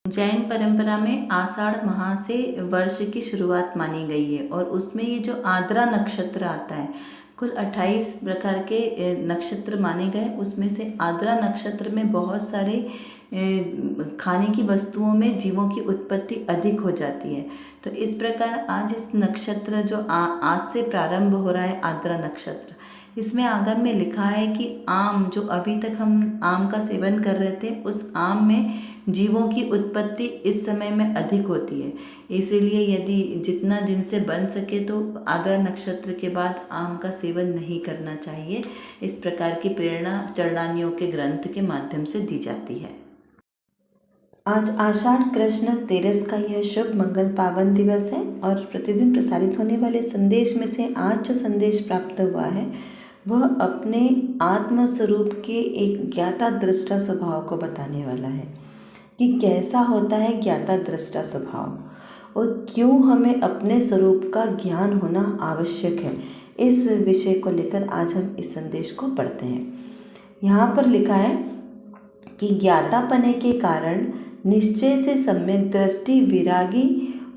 जैन परंपरा में आषाढ़ माह से वर्ष की शुरुआत मानी गई है और उसमें ये जो आद्रा नक्षत्र आता है, कुल 28 प्रकार के नक्षत्र माने गए। उसमें से आद्रा नक्षत्र में बहुत सारे खाने की वस्तुओं में जीवों की उत्पत्ति अधिक हो जाती है। तो इस प्रकार आज इस नक्षत्र जो आज से प्रारंभ हो रहा है, आद्रा नक्षत्र, इसमें आगम में लिखा है कि आम, जो अभी तक हम आम का सेवन कर रहे थे, उस आम में जीवों की उत्पत्ति इस समय में अधिक होती है। इसीलिए यदि जितना जिनसे बन सके तो आद्रा नक्षत्र के बाद आम का सेवन नहीं करना चाहिए। इस प्रकार की प्रेरणा चरणानियों के ग्रंथ के माध्यम से दी जाती है। आज आषाढ़ कृष्ण तेरस का यह शुभ मंगल पावन दिवस है और प्रतिदिन प्रसारित होने वाले संदेश में से आज जो संदेश प्राप्त हुआ है वह अपने आत्म स्वरूप के एक ज्ञाता दृष्टा स्वभाव को बताने वाला है कि कैसा होता है ज्ञाता दृष्टा स्वभाव और क्यों हमें अपने स्वरूप का ज्ञान होना आवश्यक है। इस विषय को लेकर आज हम इस संदेश को पढ़ते हैं। यहाँ पर लिखा है कि ज्ञातापने के कारण निश्चय से सम्यक दृष्टि विरागी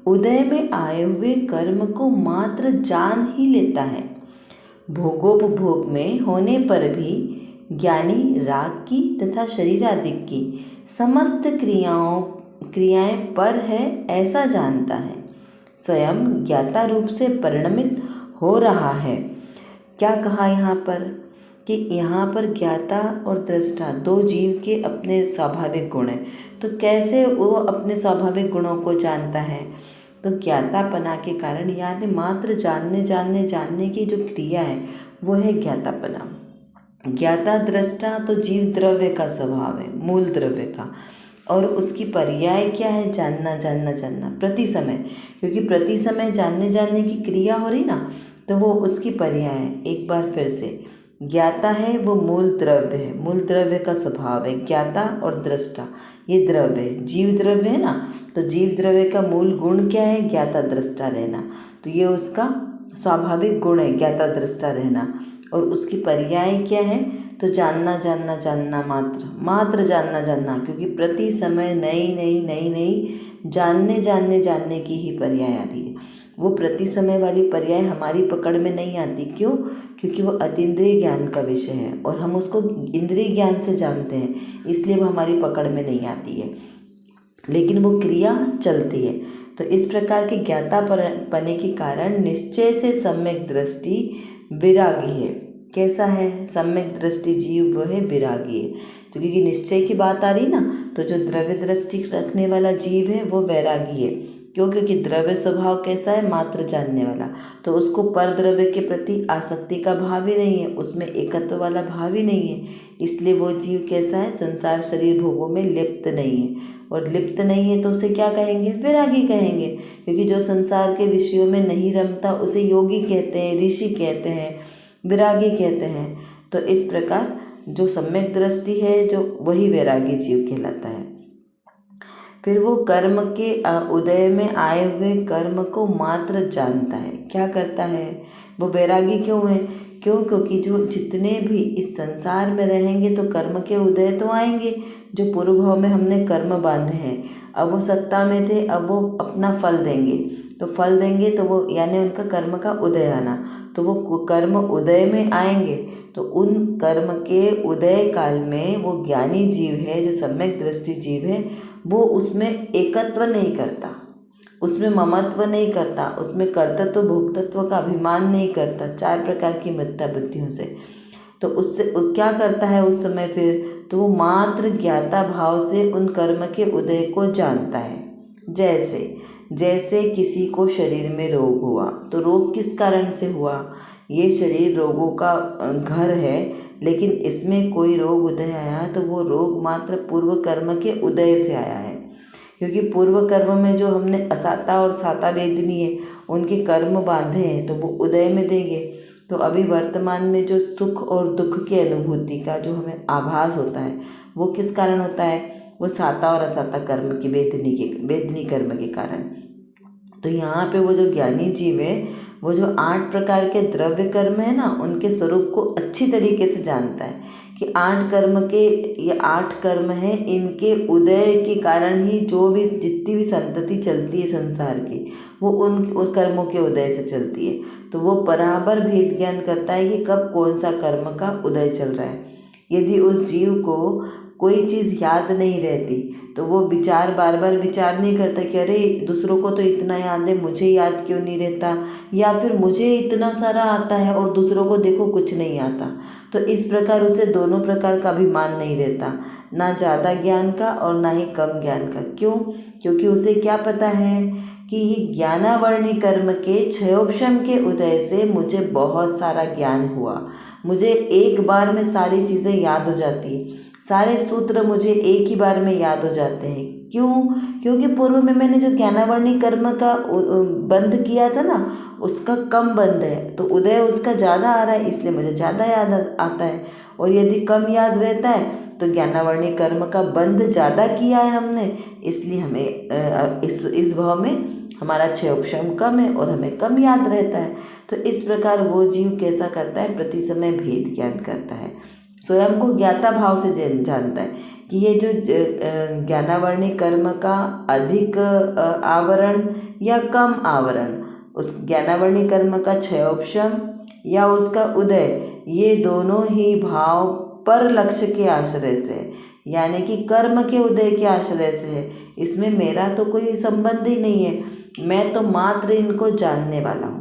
उदय में आए हुए कर्म को मात्र जान ही लेता है। भोगोपभोग में होने पर भी ज्ञानी राग की तथा शरीर आदि की समस्त क्रियाएं पर है ऐसा जानता है, स्वयं ज्ञाता रूप से परिणमित हो रहा है। क्या कहा यहाँ पर कि यहाँ पर ज्ञाता और दृष्टा दो जीव के अपने स्वाभाविक गुण हैं। तो कैसे वो अपने स्वाभाविक गुणों को जानता है? तो ज्ञातापना के कारण, यानी मात्र जानने की जो क्रिया है वो है ज्ञातापना। ज्ञाता दृष्टा तो जीव द्रव्य का स्वभाव है, मूल द्रव्य का, और उसकी पर्याय क्या है? जानना प्रति समय, क्योंकि प्रति समय जानने की क्रिया हो रही ना, तो वो उसकी पर्याय है। एक बार फिर से, ज्ञाता है वो मूल द्रव्य है, मूल द्रव्य का स्वभाव है। ज्ञाता और दृष्टा ये द्रव्य है, जीव द्रव्य है ना, तो जीव द्रव्य का मूल गुण क्या है? ज्ञाता दृष्टा रहना। तो ये उसका स्वाभाविक गुण है, ज्ञाता दृष्टा रहना। और उसकी पर्याय क्या है? तो जानना मात्र जानना, क्योंकि प्रति समय नई जानने की ही पर्याय आ रही है। वो प्रति समय वाली पर्याय हमारी पकड़ में नहीं आती। क्यों? क्योंकि वो अतीन्द्रिय ज्ञान का विषय है और हम उसको इंद्रिय ज्ञान से जानते हैं, इसलिए वो हमारी पकड़ में नहीं आती है, लेकिन वो क्रिया चलती है। तो इस प्रकार के ज्ञाता पने के कारण निश्चय से सम्यक दृष्टि विरागी है। कैसा है? सम्यक दृष्टि जीव वो है विरागी है। तो क्योंकि निश्चय की बात आ रही ना, तो जो द्रव्य दृष्टि रखने वाला जीव है वो वैरागी है। क्यों? क्योंकि द्रव्य स्वभाव कैसा है? मात्र जानने वाला, तो उसको पर द्रव्य के प्रति आसक्ति का भाव ही नहीं है, उसमें एकत्व वाला भाव ही नहीं है। इसलिए वो जीव कैसा है? संसार शरीर भोगों में लिप्त नहीं है। और लिप्त नहीं है तो उसे क्या कहेंगे? विरागी कहेंगे। क्योंकि जो संसार के विषयों में नहीं रमता उसे योगी कहते हैं, ऋषि कहते हैं, विरागी कहते हैं। तो इस प्रकार जो सम्यक दृष्टि है जो वही वैरागी जीव कहलाता है। फिर वो कर्म के उदय में आए हुए कर्म को मात्र जानता है। क्या करता है? वो वैरागी क्यों है? क्योंकि जो जितने भी इस संसार में रहेंगे तो कर्म के उदय तो आएंगे। जो पूर्व भाव में हमने कर्म बांधे हैं, अब वो सत्ता में थे, अब वो अपना फल देंगे। तो फल देंगे तो वो, यानी उनका कर्म का उदय आना, तो वो कर्म उदय में आएंगे। तो उन कर्म के उदय काल में वो ज्ञानी जीव है, जो सम्यक दृष्टि जीव है, वो उसमें एकत्व नहीं करता, उसमें ममत्व नहीं करता, उसमें कर्तृत्व भोक्तृत्व का अभिमान नहीं करता, 4 प्रकार की मिथ्या बुद्धियों से। तो उससे क्या करता है उस समय? फिर तो वो मात्र ज्ञाता भाव से उन कर्म के उदय को जानता है। जैसे किसी को शरीर में रोग हुआ, तो रोग किस कारण से हुआ? ये शरीर रोगों का घर है, लेकिन इसमें कोई रोग उदय आया तो वो रोग मात्र पूर्व कर्म के उदय से आया है। क्योंकि पूर्व कर्म में जो हमने असाता और साता वेदनी है, उनके कर्म बांधे हैं, तो वो उदय में देंगे। तो अभी वर्तमान में जो सुख और दुख की अनुभूति का जो हमें आभास होता है, वो किस कारण होता है? वो साता और असाता कर्म की वेदनी कर्म के कारण। तो यहाँ पे वो जो ज्ञानी जीव है, वो जो 8 प्रकार के द्रव्य कर्म है ना, उनके स्वरूप को अच्छी तरीके से जानता है कि 8 कर्म के, ये 8 कर्म हैं, इनके उदय के कारण ही जो भी जितनी भी संतति चलती है संसार की, वो उन कर्मों के उदय से चलती है। तो वो बराबर भेद ज्ञान करता है कि कब कौन सा कर्म का उदय चल रहा है। यदि उस जीव को कोई चीज़ याद नहीं रहती तो वो बार बार विचार नहीं करता कि अरे दूसरों को तो इतना याद है, मुझे याद क्यों नहीं रहता, या फिर मुझे इतना सारा आता है और दूसरों को देखो कुछ नहीं आता। तो इस प्रकार उसे दोनों प्रकार का अभिमान नहीं रहता, ना ज़्यादा ज्ञान का और ना ही कम ज्ञान का। क्यों? क्योंकि उसे क्या पता है कि ये ज्ञानावर्णी कर्म के क्षयोपशम के उदय से मुझे बहुत सारा ज्ञान हुआ, मुझे एक बार में सारी चीज़ें याद हो जाती है, सारे सूत्र मुझे एक ही बार में याद हो जाते हैं। क्यों? क्योंकि पूर्व में मैंने जो ज्ञानावर्णी कर्म का बंध किया था ना, उसका कम बंध है, तो उदय उसका ज़्यादा आ रहा है, इसलिए मुझे ज़्यादा याद आता है। और यदि कम याद रहता है तो ज्ञानावर्णी कर्म का बंध ज़्यादा किया है हमने, इसलिए हमें इस भाव में हमारा क्षयोपशम कम है और हमें कम याद रहता है। तो इस प्रकार वो जीव कैसा करता है, प्रति समय भेद ज्ञान करता है, स्वयं को ज्ञाता भाव से जानता है कि ये जो ज्ञानावर्णी कर्म का अधिक आवरण या कम आवरण, उस ज्ञानावर्णी कर्म का क्षयोपशम या उसका उदय, ये दोनों ही भाव पर लक्ष्य के आश्रय से, यानी कि कर्म के उदय के आश्रय से है। इसमें मेरा तो कोई संबंध ही नहीं है, मैं तो मात्र इनको जानने वाला हूँ,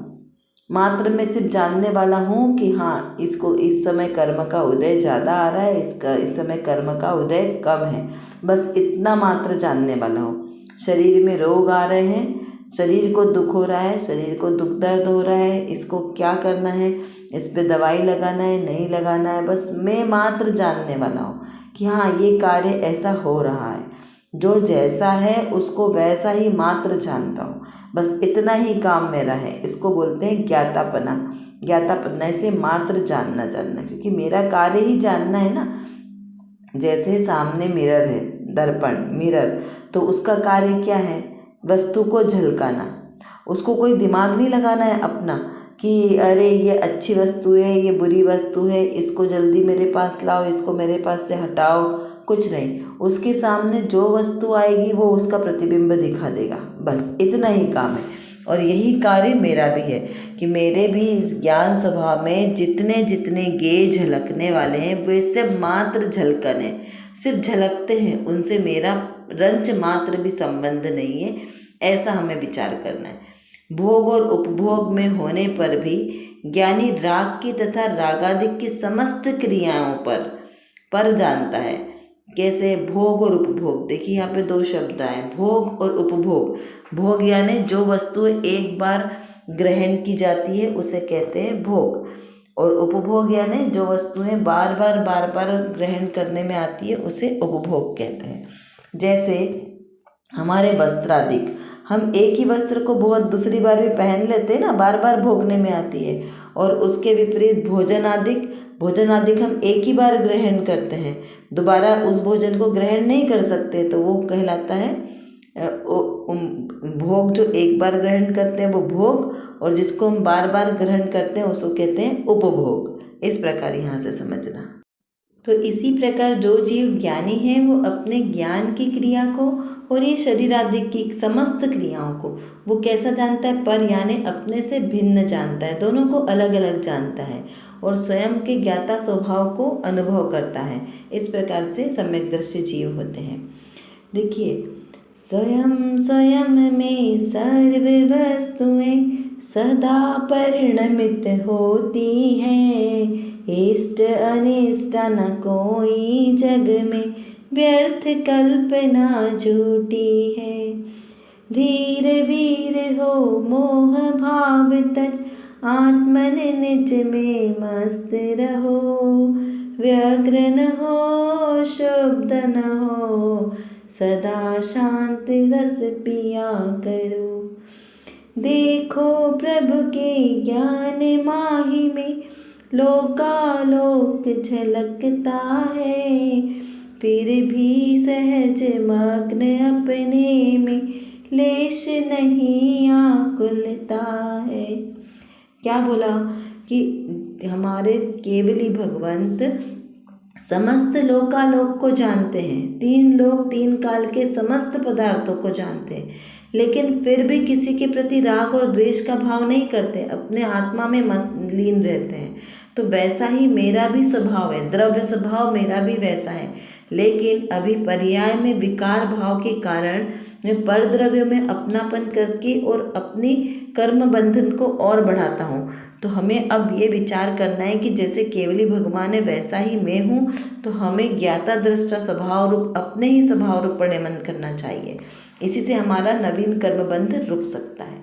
मात्र मैं सिर्फ जानने वाला हूँ कि हाँ इसको इस समय कर्म का उदय ज़्यादा आ रहा है, इस समय कर्म का उदय कम है, बस इतना मात्र जानने वाला हूँ। शरीर में रोग आ रहे हैं, शरीर को दुख हो रहा है, शरीर को दुख दर्द हो रहा है, इसको क्या करना है, इस पे दवाई लगाना है नहीं लगाना है, बस मैं मात्र जानने वाला हूँ कि हाँ ये कार्य ऐसा हो रहा है, जो जैसा है उसको वैसा ही मात्र जानता हूँ, बस इतना ही काम मेरा है। इसको बोलते हैं ज्ञातापना। ज्ञातापना से मात्र जानना, क्योंकि मेरा कार्य ही जानना है ना। जैसे सामने मिरर है, दर्पण मिरर, तो उसका कार्य क्या है, वस्तु को झलकाना। उसको कोई दिमाग नहीं लगाना है अपना कि अरे ये अच्छी वस्तु है, ये बुरी वस्तु है, इसको जल्दी मेरे पास लाओ, इसको मेरे पास से हटाओ, कुछ नहीं। उसके सामने जो वस्तु आएगी वो उसका प्रतिबिंब दिखा देगा, बस इतना ही काम है। और यही कार्य मेरा भी है कि मेरे भी इस ज्ञान स्वभाव में जितने जितने गेय झलकने वाले हैं वे सब मात्र झलकन है, सिर्फ झलकते हैं, उनसे मेरा रंच मात्र भी संबंध नहीं है, ऐसा हमें विचार करना है। भोग और उपभोग में होने पर भी ज्ञानी राग की तथा रागादिक की समस्त क्रियाओं पर जानता है। कैसे? भोग और उपभोग। देखिए यहाँ पे 2 शब्द आए, भोग और उपभोग। भोग यानी जो वस्तु एक बार ग्रहण की जाती है उसे कहते हैं भोग, और उपभोग यानी जो वस्तुएं बार बार ग्रहण करने में आती है उसे उपभोग कहते हैं। जैसे हमारे वस्त्रादिक, हम एक ही वस्त्र को बहुत दूसरी बार भी पहन लेते हैं ना, बार बार भोगने में आती है। और उसके विपरीत भोजन आदिक हम एक ही बार ग्रहण करते हैं, दोबारा उस भोजन को ग्रहण नहीं कर सकते, तो वो कहलाता है भोग। जो एक बार ग्रहण करते हैं वो भोग, और जिसको हम बार बार ग्रहण करते हैं उसको कहते हैं उपभोग। इस प्रकार यहाँ से समझना। तो इसी प्रकार जो जीव ज्ञानी है वो अपने ज्ञान की क्रिया को और ये शरीर आदि की समस्त क्रियाओं को वो कैसा जानता है, पर यानी अपने से भिन्न जानता है, दोनों को अलग अलग जानता है और स्वयं के ज्ञाता स्वभाव को अनुभव करता है। इस प्रकार से सम्यक्दर्शी जीव होते हैं। देखिए, स्वयं स्वयं में सर्व वस्तुएं सदा परिणमित होती हैं, इष्ट अनिष्ट न कोई जग में व्यर्थ कल्पना झूठी है। धीर वीर हो मोह भाव तज, आत्मन निज में मस्त रहो, व्यग्र न हो शुद्ध न हो, सदा शांत रस पिया करो। देखो प्रभु के ज्ञान माही में लोकालोक झलकता है, फिर भी सहज मग्न अपने में लेश नहीं आकुलता है। क्या बोला कि हमारे केवली भगवंत समस्त लोकालोक को जानते हैं, तीन लोक तीन काल के समस्त पदार्थों को जानते हैं, लेकिन फिर भी किसी के प्रति राग और द्वेष का भाव नहीं करते, अपने आत्मा में लीन रहते हैं। तो वैसा ही मेरा भी स्वभाव है, द्रव्य स्वभाव मेरा भी वैसा है, लेकिन अभी पर्याय में विकार भाव के कारण मैं परद्रव्यों में अपनापन करके और अपनी कर्म बंधन को और बढ़ाता हूँ। तो हमें अब ये विचार करना है कि जैसे केवली भगवान है वैसा ही मैं हूँ, तो हमें ज्ञाता दृष्टा स्वभाव रूप अपने ही स्वभाव रूप पर नियमन करना चाहिए। इसी से हमारा नवीन कर्मबंध रुक सकता है।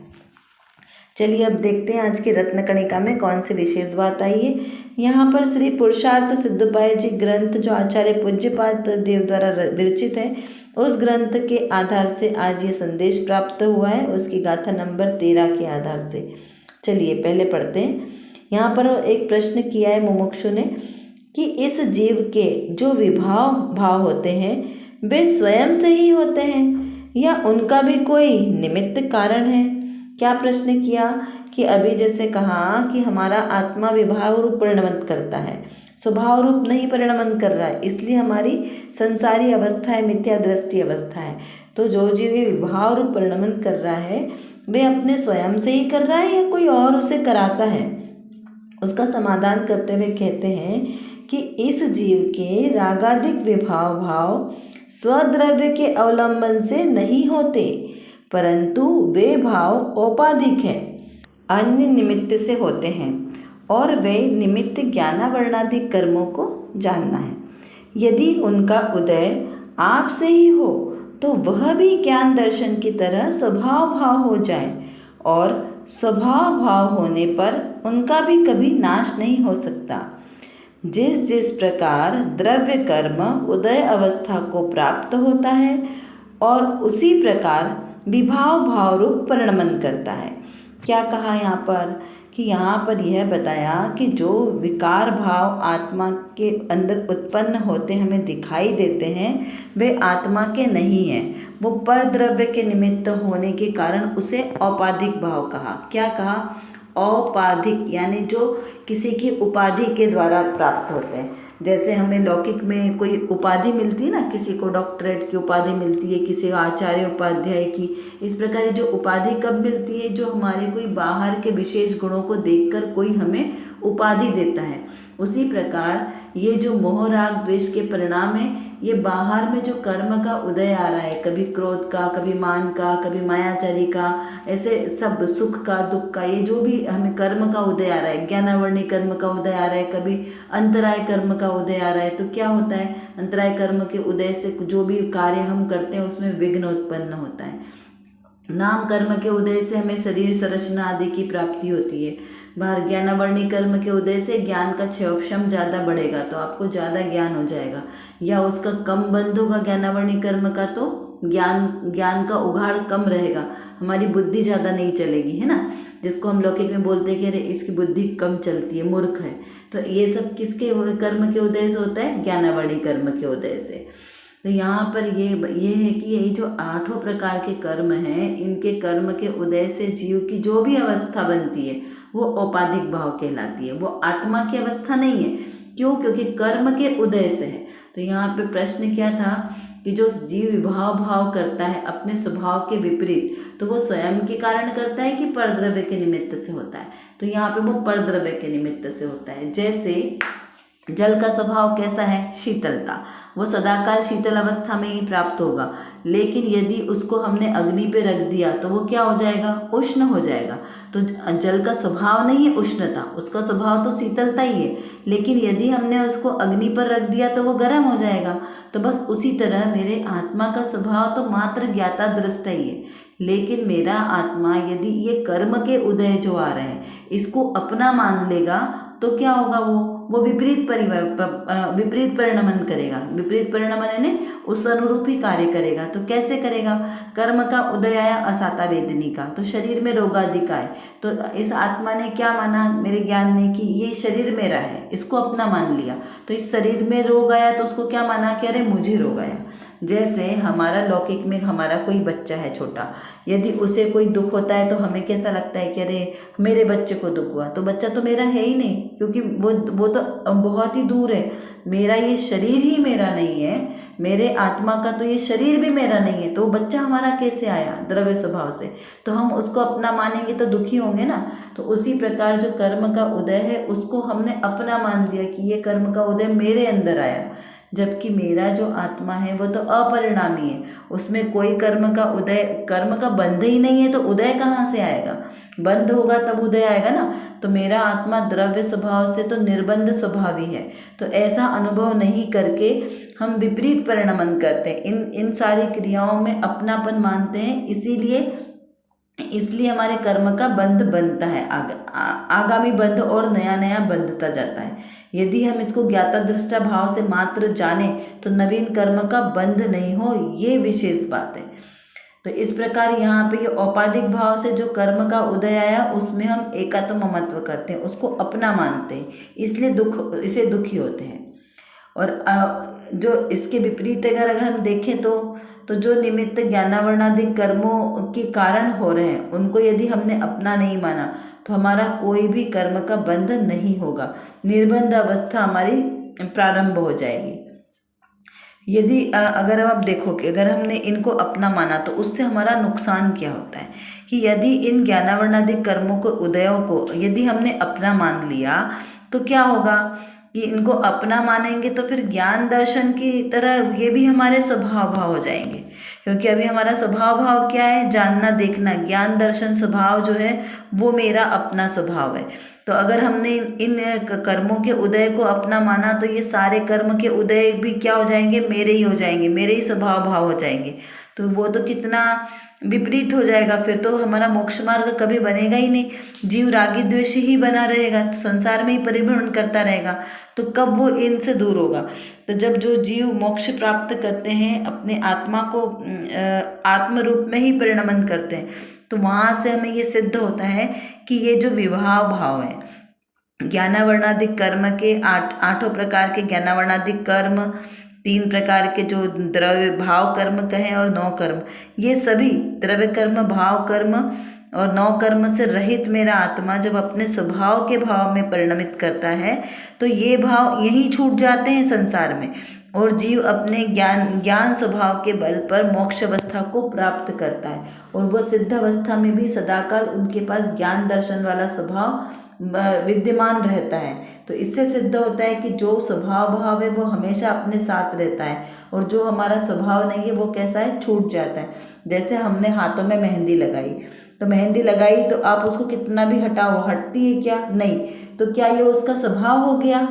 चलिए अब देखते हैं आज की रत्नकणिका में कौन सी विशेष बात आई है। यहाँ पर श्री पुरुषार्थ सिद्धोपाय जी ग्रंथ जो आचार्य पूज्यपाद देव द्वारा विरचित है, उस ग्रंथ के आधार से आज ये संदेश प्राप्त हुआ है, उसकी गाथा नंबर 13 के आधार से। चलिए पहले पढ़ते हैं। यहाँ पर एक प्रश्न किया है मुमुक्षु ने कि इस जीव के जो विभाव भाव होते हैं वे स्वयं से ही होते हैं या उनका भी कोई निमित्त कारण है। क्या प्रश्न किया कि अभी जैसे कहा कि हमारा आत्मा विभाव रूप परिणमन करता है, स्वभाव रूप नहीं परिणमन कर रहा है, इसलिए हमारी संसारी अवस्था है, मिथ्या दृष्टि अवस्था है। तो जो जीव ये विभाव रूप परिणमन कर रहा है वे अपने स्वयं से ही कर रहा है या कोई और उसे कराता है। उसका समाधान करते हुए कहते हैं कि इस जीव के रागादिक विभाव भाव स्वद्रव्य के अवलंबन से नहीं होते, परंतु वे भाव औपाधिक है, अन्य निमित्त से होते हैं, और वे निमित्त ज्ञानावरणादि कर्मों को जानना है। यदि उनका उदय आपसे ही हो तो वह भी ज्ञान दर्शन की तरह स्वभाव भाव हो जाए, और स्वभाव भाव होने पर उनका भी कभी नाश नहीं हो सकता। जिस जिस प्रकार द्रव्य कर्म उदय अवस्था को प्राप्त होता है और उसी प्रकार विभाव भाव रूप परिणमन करता है। क्या कहा यहाँ पर कि यहाँ पर यह बताया कि जो विकार भाव आत्मा के अंदर उत्पन्न होते हमें दिखाई देते हैं वे आत्मा के नहीं हैं, वो परद्रव्य के निमित्त होने के कारण उसे औपाधिक भाव कहा। क्या कहा? औपाधिक, यानी जो किसी की उपाधि के द्वारा प्राप्त होते हैं। जैसे हमें लौकिक में कोई उपाधि मिलती है ना, किसी को डॉक्टरेट की उपाधि मिलती है, किसी को आचार्य उपाध्याय की, इस प्रकार जो उपाधि कब मिलती है? जो हमारे कोई बाहर के विशेष गुणों को देखकर कोई हमें उपाधि देता है। उसी प्रकार ये जो मोह राग द्वेष के परिणाम है, ये बाहर में जो कर्म का उदय आ रहा है, कभी क्रोध का, कभी मान का, कभी मायाचारी का, ऐसे सब सुख का दुख का, ये जो भी हमें कर्म का उदय आ रहा है, ज्ञानावर्णी कर्म का उदय आ रहा है, कभी अंतराय कर्म का उदय आ रहा है। तो क्या होता है? अंतराय कर्म के उदय से जो भी कार्य हम करते हैं उसमें विघ्न उत्पन्न होता है। नाम कर्म के उदय से हमें शरीर संरचना आदि की प्राप्ति होती है। बाहर ज्ञानावर्णी कर्म के उदय से ज्ञान का क्षयोक्षम ज़्यादा बढ़ेगा, तो आपको ज़्यादा ज्ञान हो जाएगा, या उसका कम बंध होगा ज्ञानावर्णी कर्म का, तो ज्ञान का उघाड़ कम रहेगा, हमारी बुद्धि ज़्यादा नहीं चलेगी, है ना। जिसको हम लौकिक में बोलते हैं कि अरे इसकी बुद्धि कम चलती है, मूर्ख है। तो ये सब किसके कर्म के उदय से होता है? ज्ञानावर्णी कर्म के उदय से। तो यहाँ पर ये है कि ये जो 8 प्रकार के कर्म हैं, इनके कर्म के उदय से जीव की जो भी अवस्था बनती है वो औपाधिक भाव कहलाती है, वो आत्मा की अवस्था नहीं है। क्यों? क्योंकि कर्म के उदय से है। तो यहाँ पे प्रश्न क्या था कि जो जीव विभाव भाव करता है अपने स्वभाव के विपरीत, तो वो स्वयं के कारण करता है कि परद्रव्य के निमित्त से होता है? तो यहाँ पे वो परद्रव्य के निमित्त से होता है। जैसे जल का स्वभाव कैसा है? शीतलता, वो सदाकाल शीतल अवस्था में ही प्राप्त होगा, लेकिन यदि उसको हमने अग्नि पे रख दिया तो वो क्या हो जाएगा? उष्ण हो जाएगा। तो जल का स्वभाव नहीं है उष्णता, उसका स्वभाव तो शीतलता ही है, लेकिन यदि हमने उसको अग्नि पर रख दिया तो वो गर्म हो जाएगा। तो बस उसी तरह मेरे आत्मा का स्वभाव तो मात्र ज्ञाता दृष्टा ही है, लेकिन मेरा आत्मा यदि ये कर्म के उदय जो आ रहे हैं इसको अपना मान लेगा तो क्या होगा? वो विपरीत परिणमन करेगा। विपरीत परिणमन यानी उस अनुरूप ही कार्य करेगा। तो कैसे करेगा? कर्म का उदय आया असाता वेदनी का, तो शरीर में रोगादि का है। तो इस आत्मा ने क्या माना मेरे ज्ञान ने कि ये शरीर मेरा है, इसको अपना मान लिया। तो इस शरीर में रोग आया तो उसको क्या माना कि अरे मुझे रोग आया। जैसे हमारा लौकिक में हमारा कोई बच्चा है छोटा, यदि उसे कोई दुख होता है तो हमें कैसा लगता है कि अरे मेरे बच्चे को दुख हुआ, तो बच्चा तो मेरा है ही नहीं, क्योंकि वो तो बहुत ही दूर है। मेरा ये शरीर ही मेरा नहीं है, मेरे आत्मा का तो ये शरीर भी मेरा नहीं है, तो बच्चा हमारा कैसे आया? द्रव्य स्वभाव से। तो हम उसको अपना मानेंगे तो दुखी होंगे ना। तो उसी प्रकार जो कर्म का उदय है उसको हमने अपना मान लिया कि ये कर्म का उदय मेरे अंदर आया, जबकि मेरा जो आत्मा है वो तो अपरिणामी है, उसमें कोई कर्म का उदय, कर्म का बंध ही नहीं है, तो उदय कहाँ से आएगा? बंध होगा तब उदय आएगा ना। तो मेरा आत्मा द्रव्य स्वभाव से तो निर्बंध स्वभावी है। तो ऐसा अनुभव नहीं करके हम विपरीत परिणमन करते हैं, इन सारी क्रियाओं में अपनापन मानते हैं, इसलिए हमारे कर्म का बंध बनता है, आगामी बंध और नया नया बंधता जाता है। यदि हम इसको ज्ञाता दृष्टा भाव से मात्र जाने तो नवीन कर्म का बंध नहीं हो, ये विशेष बात है। तो इस प्रकार यहाँ पे ये औपाधिक भाव से जो कर्म का उदय आया उसमें हम एकात्म ममत्व करते हैं, उसको अपना मानते हैं, इसलिए इसे दुखी होते हैं। और जो इसके विपरीत अगर हम देखें तो जो निमित्त ज्ञानावरणादि कर्मों के कारण हो रहे हैं उनको यदि हमने अपना नहीं माना तो हमारा कोई भी कर्म का बंध नहीं होगा, निर्बंध अवस्था हमारी प्रारंभ हो जाएगी। यदि अगर अब देखो कि अगर हमने इनको अपना माना तो उससे हमारा नुकसान क्या होता है कि यदि इन ज्ञानावरणादि कर्मों को, उदयों को यदि हमने अपना मान लिया तो क्या होगा कि इनको अपना मानेंगे तो फिर ज्ञान दर्शन की तरह ये भी हमारे स्वभाव भाव हो जाएंगे, क्योंकि अभी हमारा स्वभाव भाव क्या है? जानना देखना। ज्ञान दर्शन स्वभाव जो है वो मेरा अपना स्वभाव है। तो अगर हमने इन कर्मों के उदय को अपना माना तो ये सारे कर्म के उदय भी क्या हो जाएंगे? मेरे ही हो जाएंगे, मेरे ही स्वभाव भाव हो जाएंगे। तो वो तो कितना विपरीत हो जाएगा, फिर तो हमारा मोक्ष मार्ग कभी बनेगा ही नहीं। जीव रागी द्वेषी ही बना रहेगा, तो संसार में ही परिभ्रमण करता रहेगा, तो कब वो इनसे दूर होगा? तो जब जो जीव मोक्ष प्राप्त करते हैं, अपने आत्मा को आत्म रूप में ही परिणमन करते हैं, तो वहाँ से हमें ये सिद्ध होता है कि ये जो विभाव भाव है, ज्ञानावरणादिक कर्म के आठों प्रकार के ज्ञानावरणादिक कर्म, 3 प्रकार के जो द्रव्य भाव कर्म कहें और 9 कर्म, ये सभी द्रव्य कर्म, भाव कर्म और 9 कर्म से रहित मेरा आत्मा जब अपने स्वभाव के भाव में परिणमित करता है तो ये भाव यहीं छूट जाते हैं संसार में, और जीव अपने ज्ञान स्वभाव के बल पर मोक्ष अवस्था को प्राप्त करता है, और वह सिद्ध अवस्था में भी सदाकाल उनके पास ज्ञान दर्शन वाला स्वभाव विद्यमान रहता है। तो इससे सिद्ध होता है कि जो स्वभाव भाव है वो हमेशा अपने साथ रहता है, और जो हमारा स्वभाव नहीं है वो कैसा है? छूट जाता है। जैसे हमने हाथों में मेहंदी लगाई, तो मेहंदी लगाई तो आप उसको कितना भी हटाओ, हटती है क्या? नहीं। तो क्या ये उसका स्वभाव हो गया?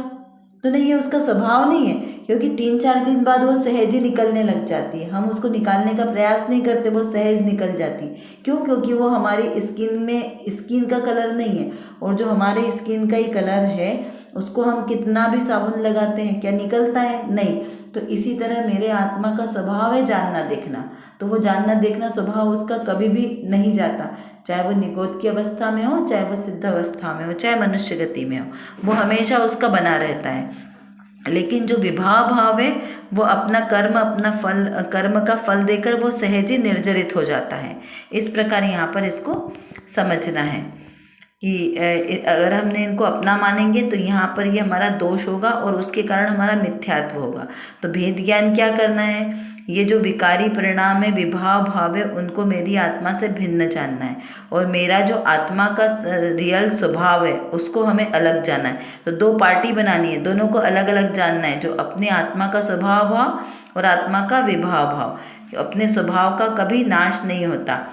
तो नहीं, ये उसका स्वभाव नहीं है, क्योंकि 3-4 दिन बाद वो सहज ही निकलने लग जाती है। हम उसको निकालने का प्रयास नहीं करते, वो सहज निकल जाती। क्यों? क्योंकि वो हमारी स्किन का कलर नहीं है, और जो हमारे स्किन का ही कलर है उसको हम कितना भी साबुन लगाते हैं, क्या निकलता है? नहीं। तो इसी तरह मेरे आत्मा का स्वभाव है जानना देखना, तो वो जानना देखना स्वभाव उसका कभी भी नहीं जाता, चाहे वो निगोद की अवस्था में हो, चाहे वो सिद्ध अवस्था में हो, चाहे मनुष्य गति में हो, वो हमेशा उसका बना रहता है। लेकिन जो विभाव भाव है वो अपना कर्म का फल देकर वो सहज ही निर्जरित हो जाता है। इस प्रकार यहाँ पर इसको समझना है कि अगर हमने इनको अपना मानेंगे तो यहाँ पर ये हमारा दोष होगा और उसके कारण हमारा मिथ्यात्व होगा। तो भेद ज्ञान क्या करना है? ये जो विकारी परिणाम है, विभाव भाव है, उनको मेरी आत्मा से भिन्न जानना है, और मेरा जो आत्मा का रियल स्वभाव है उसको हमें अलग जानना है। तो 2 पार्टी बनानी है, दोनों को अलग अलग जानना है, जो अपने आत्मा का स्वभाव भाव और आत्मा का विभाव भाव। अपने स्वभाव का कभी नाश नहीं होता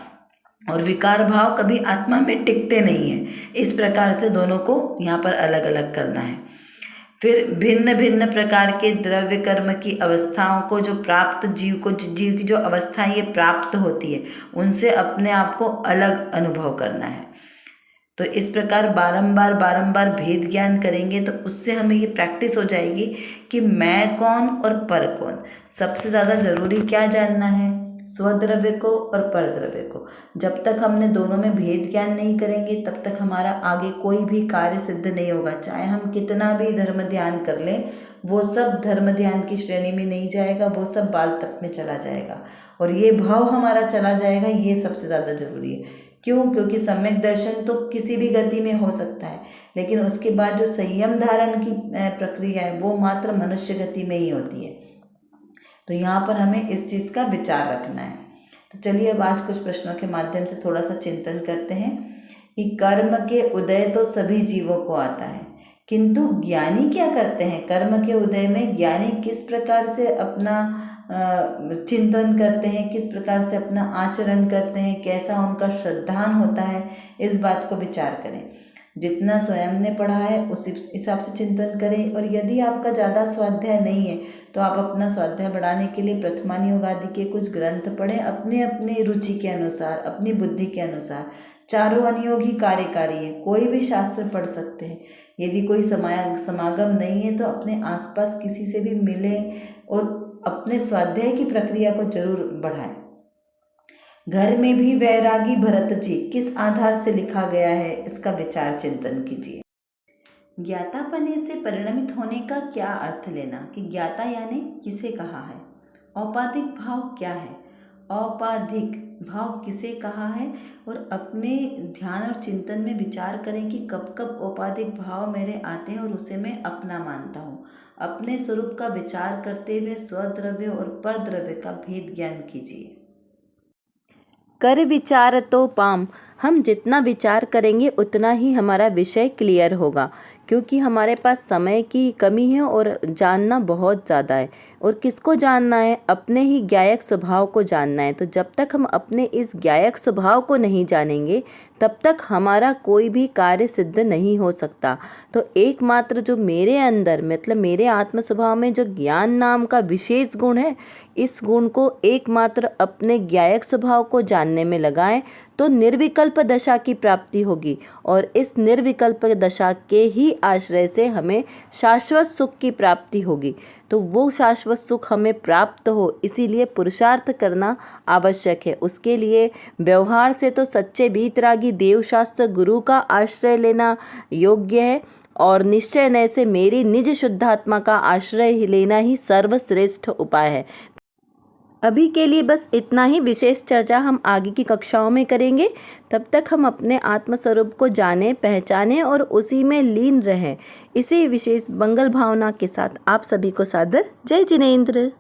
और विकार भाव कभी आत्मा में टिकते नहीं हैं। इस प्रकार से दोनों को यहाँ पर अलग अलग करना है। फिर भिन्न भिन्न प्रकार के द्रव्य कर्म की अवस्थाओं को जो प्राप्त जीव की जो अवस्थाएं ये प्राप्त होती है, उनसे अपने आप को अलग अनुभव करना है। तो इस प्रकार बारंबार बारंबार भेद ज्ञान करेंगे तो उससे हमें ये प्रैक्टिस हो जाएगी कि मैं कौन और पर कौन। सबसे ज़्यादा ज़रूरी क्या जानना है, स्वद्रव्य को और परद्रव्य को। जब तक हमने दोनों में भेद ज्ञान नहीं करेंगे तब तक हमारा आगे कोई भी कार्य सिद्ध नहीं होगा। चाहे हम कितना भी धर्म ध्यान कर लें, वो सब धर्म ध्यान की श्रेणी में नहीं जाएगा, वो सब बाल तप में चला जाएगा। और ये भाव हमारा चला जाएगा, ये सबसे ज़्यादा ज़रूरी है। क्यों? क्योंकि सम्यक दर्शन तो किसी भी गति में हो सकता है, लेकिन उसके बाद जो संयम धारण की प्रक्रिया है वो मात्र मनुष्य गति में ही होती है। तो यहाँ पर हमें इस चीज़ का विचार रखना है। तो चलिए अब आज कुछ प्रश्नों के माध्यम से थोड़ा सा चिंतन करते हैं कि कर्म के उदय तो सभी जीवों को आता है, किंतु ज्ञानी क्या करते हैं? कर्म के उदय में ज्ञानी किस प्रकार से अपना चिंतन करते हैं, किस प्रकार से अपना आचरण करते हैं, कैसा उनका श्रद्धान होता है, इस बात को विचार करें। जितना स्वयं ने पढ़ा है उस हिसाब से चिंतन करें। और यदि आपका ज़्यादा स्वाध्याय नहीं है तो आप अपना स्वाध्याय बढ़ाने के लिए प्रथमान योग आदि के कुछ ग्रंथ पढ़ें, अपने अपने रुचि के अनुसार, अपनी बुद्धि के अनुसार। चारों अनुयोग ही कार्यकारी है, कोई भी शास्त्र पढ़ सकते हैं। यदि कोई समागम नहीं है तो अपने आसपास किसी से भी मिलें और अपने स्वाध्याय की प्रक्रिया को जरूर बढ़ाएं। घर में भी वैरागी भरत जी किस आधार से लिखा गया है, इसका विचार चिंतन कीजिए। ज्ञातापने से परिणमित होने का क्या अर्थ लेना कि ज्ञाता यानी किसे कहा है। औपाधिक भाव क्या है, औपाधिक भाव किसे कहा है। और अपने ध्यान और चिंतन में विचार करें कि कब कब औपाधिक भाव मेरे आते हैं और उसे मैं अपना मानता हूँ। अपने स्वरूप का विचार करते हुए स्वद्रव्य और परद्रव्य का भेद ज्ञान कीजिए। कर विचार तो पाम, हम जितना विचार करेंगे उतना ही हमारा विषय क्लियर होगा, क्योंकि हमारे पास समय की कमी है और जानना बहुत ज़्यादा है। और किसको जानना है? अपने ही ज्ञायक स्वभाव को जानना है। तो जब तक हम अपने इस ज्ञायक स्वभाव को नहीं जानेंगे तब तक हमारा कोई भी कार्य सिद्ध नहीं हो सकता। तो एकमात्र जो मेरे अंदर मतलब मेरे आत्म स्वभाव में जो ज्ञान नाम का विशेष गुण है, इस गुण को एकमात्र अपने ज्ञायक स्वभाव को जानने में लगाएं तो निर्विकल्प दशा की प्राप्ति होगी। और इस निर्विकल्प दशा के ही आश्रय से हमें शाश्वत सुख की प्राप्ति होगी। तो वो शाश्वत सुख हमें प्राप्त हो, इसीलिए पुरुषार्थ करना आवश्यक है। उसके लिए व्यवहार से तो सच्चे वीतरागी देवशास्त्र गुरु का आश्रय लेना योग्य है, और निश्चय नय से मेरी निज शुद्धात्मा का आश्रय लेना ही सर्वश्रेष्ठ उपाय है। अभी के लिए बस इतना ही। विशेष चर्चा हम आगे की कक्षाओं में करेंगे। तब तक हम अपने आत्मस्वरूप को जानें, पहचानें और उसी में लीन रहें। इसी विशेष मंगल भावना के साथ आप सभी को सादर जय जिनेंद्र।